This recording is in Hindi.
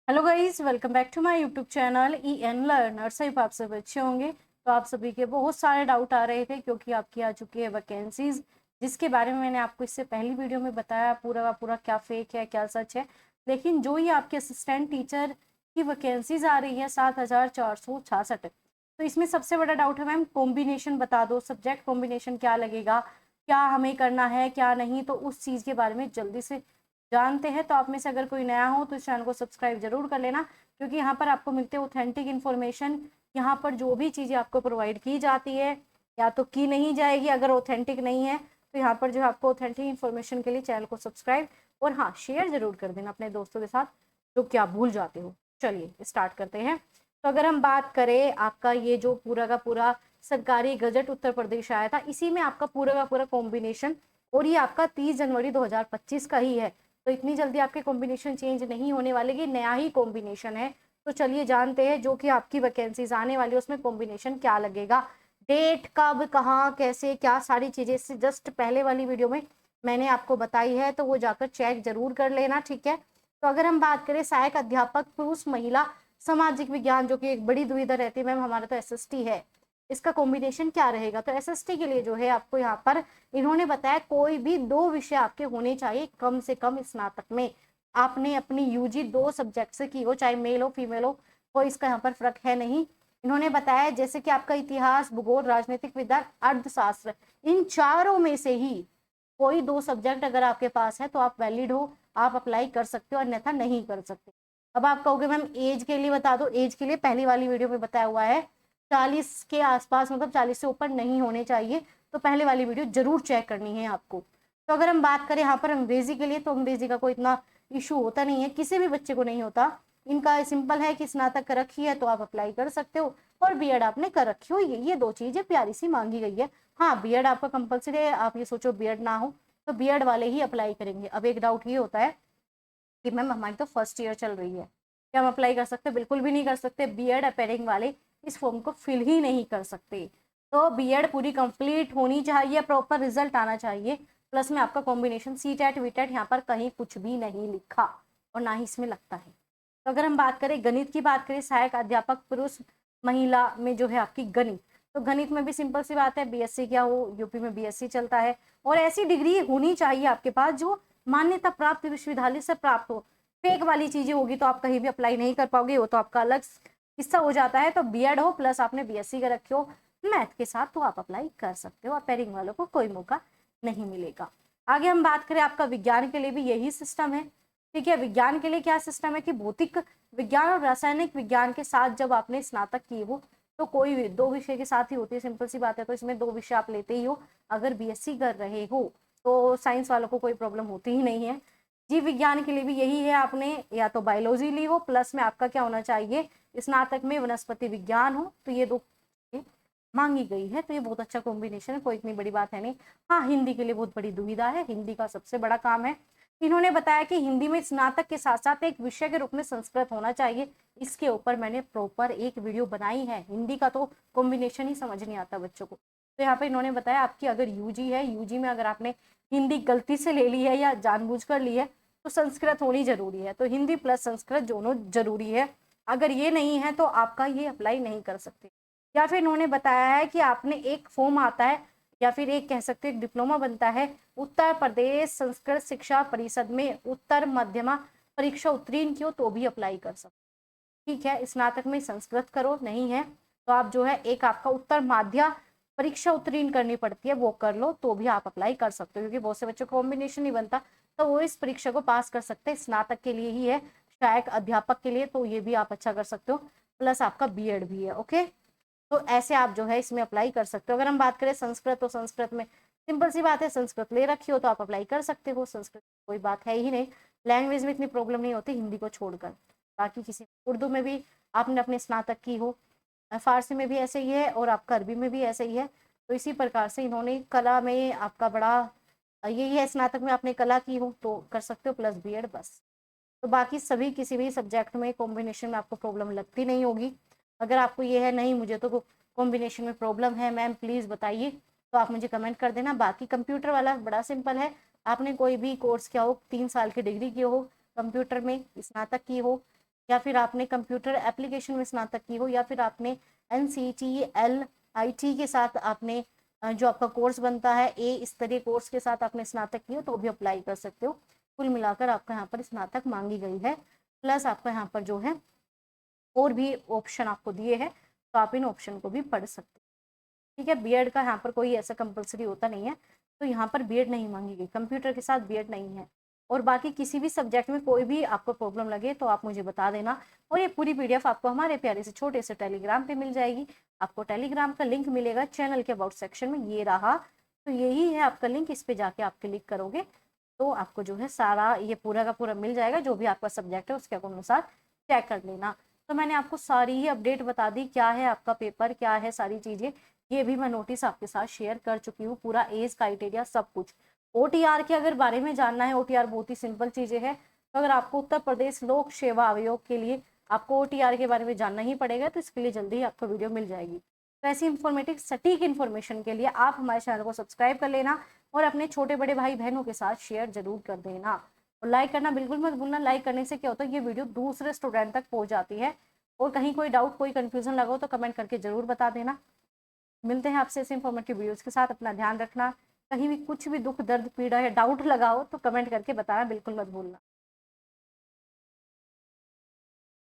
Hello guys, welcome back to my YouTube channel E N learners. आप आप सब अच्छे होंगे। तो आप सभी के बहुत सारे डाउट आ रहे थे क्योंकि आपकी आ चुकी है वैकेंसीज, जिसके बारे में मैंने आपको इससे पहली वीडियो में बताया पूरा का पूरा क्या फेक है क्या सच है। लेकिन जो ये आपके असिस्टेंट टीचर की वैकेंसीज आ रही है 7,466, तो इसमें सबसे बड़ा डाउट है मैम कॉम्बिनेशन बता दो, सब्जेक्ट कॉम्बिनेशन क्या लगेगा, क्या हमें करना है क्या नहीं। तो उस चीज़ के बारे में जल्दी से जानते हैं। तो आप में से अगर कोई नया हो तो इस चैनल को सब्सक्राइब जरूर कर लेना, क्योंकि यहाँ पर आपको मिलते हैं ऑथेंटिक इन्फॉर्मेशन। यहाँ पर जो भी चीज़ें आपको प्रोवाइड की जाती है या तो की नहीं जाएगी, अगर ऑथेंटिक नहीं है तो यहाँ पर जो है आपको ऑथेंटिक इन्फॉर्मेशन के लिए चैनल को सब्सक्राइब और हाँ शेयर जरूर कर देना अपने दोस्तों के साथ जो क्या भूल जाते हो। चलिए स्टार्ट करते हैं। तो अगर हम बात करें आपका ये जो पूरा का पूरा सरकारी गजट उत्तर प्रदेश आया था, इसी में आपका पूरा का पूरा कॉम्बिनेशन, और ये आपका 30 जनवरी 2025 का ही है। तो इतनी जल्दी आपके कॉम्बिनेशन चेंज नहीं होने वाले, ये नया ही कॉम्बिनेशन है। तो चलिए जानते हैं जो कि आपकी वैकेंसीज आने वाली है उसमें कॉम्बिनेशन क्या लगेगा, डेट कब कहाँ कैसे क्या सारी चीजें इससे जस्ट पहले वाली वीडियो में मैंने आपको बताई है, तो वो जाकर चेक जरूर कर लेना, ठीक है। तो अगर हम बात करें सहायक अध्यापक पुरुष महिला सामाजिक विज्ञान, जो कि एक बड़ी दुविधा रहती है मैम हमारा तो एसएसटी है, इसका कॉम्बिनेशन क्या रहेगा। तो एसएसटी के लिए जो है आपको यहाँ पर इन्होंने बताया कोई भी 2 विषय आपके होने चाहिए कम से कम स्नातक में। आपने अपनी यूजी 2 सब्जेक्ट से की हो, चाहे मेल हो फीमेल हो, कोई इसका यहाँ पर फर्क है नहीं। इन्होंने बताया जैसे कि आपका इतिहास, भूगोल, राजनीतिक विज्ञान, अर्थशास्त्र, इन चारों में से ही कोई 2 सब्जेक्ट अगर आपके पास है तो आप वैलिड हो, आप अप्लाई कर सकते हो, अन्यथा नहीं कर सकते। अब आप कहोगे मैम एज के लिए बता दो। एज के लिए पहली वाली वीडियो में बताया हुआ है 40 के आसपास, मतलब 40 से ऊपर नहीं होने चाहिए। तो पहले वाली वीडियो जरूर चेक करनी है आपको। तो अगर हम बात करें यहाँ पर अंग्रेजी के लिए, तो अंग्रेजी का कोई इतना इशू होता नहीं है, किसी भी बच्चे को नहीं होता। इनका सिंपल है कि स्नातक कर रखी है तो आप अप्लाई कर सकते हो, और बीएड आपने कर रखी हो, ये 2 चीजें प्यारी सी मांगी गई है। हाँ बीएड आपका कंपलसरी है, आप ये सोचो बीएड ना हो तो बीएड वाले ही अप्लाई करेंगे। अब एक डाउट ये होता है कि मैम हमारी तो फर्स्ट ईयर चल रही है, क्या हम अप्लाई कर सकते हैं? बिल्कुल भी नहीं कर सकते। बीएड अपेयरिंग वाले इस फॉर्म को फिल ही नहीं कर सकते। तो बीएड पूरी कंप्लीट होनी चाहिए, प्रॉपर रिजल्ट आना चाहिए, प्लस में आपका कॉम्बिनेशन सी टेट वी टेट यहाँ पर कहीं कुछ भी नहीं लिखा और ना ही इसमें लगता है। तो अगर हम बात करें गणित की, बात करें सहायक अध्यापक पुरुष महिला में जो है आपकी गणित, तो गणित में भी सिंपल सी बात है, बीएससी क्या हो, यूपी में बीएससी चलता है, और ऐसी डिग्री होनी चाहिए आपके पास जो मान्यता प्राप्त विश्वविद्यालय से प्राप्त हो। फेक वाली चीजें होगी तो आप कहीं भी अप्लाई नहीं कर पाओगे, वो तो आपका अलग किस्सा हो जाता है। तो बीएड हो प्लस आपने बीएससी कर रखे हो मैथ के साथ तो आप अप्लाई कर सकते हो, अपेयरिंग वालों को कोई मौका नहीं मिलेगा। आगे हम बात करें आपका विज्ञान के लिए भी यही सिस्टम है, ठीक है। विज्ञान के लिए क्या सिस्टम है कि भौतिक विज्ञान और रासायनिक विज्ञान के साथ जब आपने स्नातक की हो तो कोई भी 2 विषय के साथ ही होती है, सिंपल सी बात है। तो इसमें 2 विषय आप लेते ही हो अगर बीएससी कर रहे हो, तो साइंस वालों को कोई प्रॉब्लम होती ही नहीं है। जीव विज्ञान के लिए भी यही है, आपने या तो बायोलॉजी ली हो, प्लस में आपका क्या होना चाहिए स्नातक में वनस्पति विज्ञान हो, तो ये 2 मांगी गई है। तो ये बहुत अच्छा कॉम्बिनेशन है, कोई इतनी बड़ी बात है नहीं। हाँ हिंदी के लिए बहुत बड़ी दुविधा है, हिंदी का सबसे बड़ा काम है। इन्होंने बताया कि हिंदी में स्नातक के साथ साथ एक विषय के रूप में संस्कृत होना चाहिए। इसके ऊपर मैंने प्रॉपर एक वीडियो बनाई है, हिंदी का तो कॉम्बिनेशन ही समझ नहीं आता बच्चों को। तो यहाँ पे इन्होंने बताया आपकी अगर यूजी है, यूजी में अगर आपने हिंदी गलती से ले ली है या जानबूझकर ली है तो संस्कृत होनी जरूरी है। तो हिंदी प्लस संस्कृत दोनों जरूरी है, अगर ये नहीं है तो आपका ये अप्लाई नहीं कर सकते। या फिर इन्होंने बताया है कि आपने एक फॉर्म आता है या फिर एक कह सकते हैं डिप्लोमा बनता है उत्तर प्रदेश संस्कृत शिक्षा परिषद में उत्तर मध्यमा परीक्षा उत्तीर्ण की हो तो भी अप्लाई कर सकते, ठीक है। स्नातक में संस्कृत करो, नहीं है तो आप जो है एक आपका उत्तर माध्य परीक्षा उत्तीर्ण करनी पड़ती है, वो कर लो तो भी आप अप्लाई कर सकते हो, क्योंकि बहुत से बच्चों को कॉम्बिनेशन नहीं बनता तो वो इस परीक्षा को पास कर सकते हैं। स्नातक के लिए ही है, सहायक अध्यापक के लिए तो ये भी आप अच्छा कर सकते हो, प्लस आपका बीएड भी है, ओके। तो ऐसे आप जो है इसमें अप्लाई कर सकते हो। अगर हम बात करें संस्कृत, तो संस्कृत में सिंपल सी बात है, संस्कृत ले रखी हो तो आप अप्लाई कर सकते हो, संस्कृत कोई बात है ही नहीं। लैंग्वेज में इतनी प्रॉब्लम नहीं होती हिंदी को छोड़कर, बाकी किसी उर्दू में भी आपने अपने स्नातक की हो, फारसी में भी ऐसे ही है और आपका अरबी में भी ऐसे ही है। तो इसी प्रकार से इन्होंने कला में आपका बड़ा यही है, स्नातक में आपने कला की हो तो कर सकते हो प्लस बीएड, बस। तो बाकी सभी किसी भी सब्जेक्ट में कॉम्बिनेशन में आपको प्रॉब्लम लगती नहीं होगी। अगर आपको ये है नहीं मुझे तो कॉम्बिनेशन में प्रॉब्लम है मैम प्लीज़ बताइए, तो आप मुझे कमेंट कर देना। बाकी कंप्यूटर वाला बड़ा सिंपल है, आपने कोई भी कोर्स किया हो, 3 साल की डिग्री की हो कंप्यूटर में, स्नातक की हो, या फिर आपने कंप्यूटर एप्लीकेशन में स्नातक की हो, या फिर आपने NCT के साथ आपने जो आपका कोर्स बनता है A स्तरीय कोर्स के साथ आपने स्नातक की हो तो भी अप्लाई कर सकते हो। कुल मिलाकर आपका यहाँ पर स्नातक मांगी गई है, प्लस आपका यहाँ पर जो है और भी ऑप्शन आपको दिए हैं, तो आप इन ऑप्शन को भी पढ़ सकते हो। ठीक है, बीएड का यहाँ पर कोई ऐसा कंपलसरी होता नहीं है, तो यहाँ पर बीएड नहीं मांगी गई, कंप्यूटर के साथ बीएड नहीं है। और बाकी किसी भी सब्जेक्ट में कोई भी आपको प्रॉब्लम लगे तो आप मुझे बता देना, और ये पूरी पीडीएफ आपको हमारे प्यारे से छोटे से टेलीग्राम पे मिल जाएगी। आपको टेलीग्राम का लिंक मिलेगा चैनल के अबाउट सेक्शन में, ये रहा, तो यही है आपका लिंक, इस पे जाके आप क्लिक करोगे तो आपको जो है सारा ये पूरा का पूरा मिल जाएगा, जो भी आपका सब्जेक्ट है उसके अनुसार चेक कर लेना। तो मैंने आपको सारी ही अपडेट बता दी, क्या है आपका पेपर, क्या है सारी चीज़ें, ये भी मैं नोटिस आपके साथ शेयर कर चुकी हूँ, पूरा एज क्राइटेरिया सब कुछ। OTR के अगर बारे में जानना है, OTR बहुत ही सिंपल चीज़ें है, तो अगर आपको उत्तर प्रदेश लोक सेवा आयोग के लिए आपको OTR के बारे में जानना ही पड़ेगा, तो इसके लिए जल्दी ही आपको वीडियो मिल जाएगी। तो ऐसी इन्फॉर्मेटिव सटीक इन्फॉर्मेशन के लिए आप हमारे चैनल को सब्सक्राइब कर लेना और अपने छोटे बड़े भाई बहनों के साथ शेयर जरूर कर देना, और लाइक करना बिल्कुल मत भूलना। लाइक करने से क्या होता है, ये वीडियो दूसरे स्टूडेंट तक पहुँच जाती है। और कहीं कोई डाउट, कोई कन्फ्यूजन लगा हो तो कमेंट करके जरूर बता देना। मिलते हैं आपसे ऐसे इंफॉर्मेटिव वीडियोस के साथ। अपना ध्यान रखना, कहीं भी कुछ भी दुख दर्द पीड़ा या डाउट लगा हो तो कमेंट करके बताना बिल्कुल मत भूलना।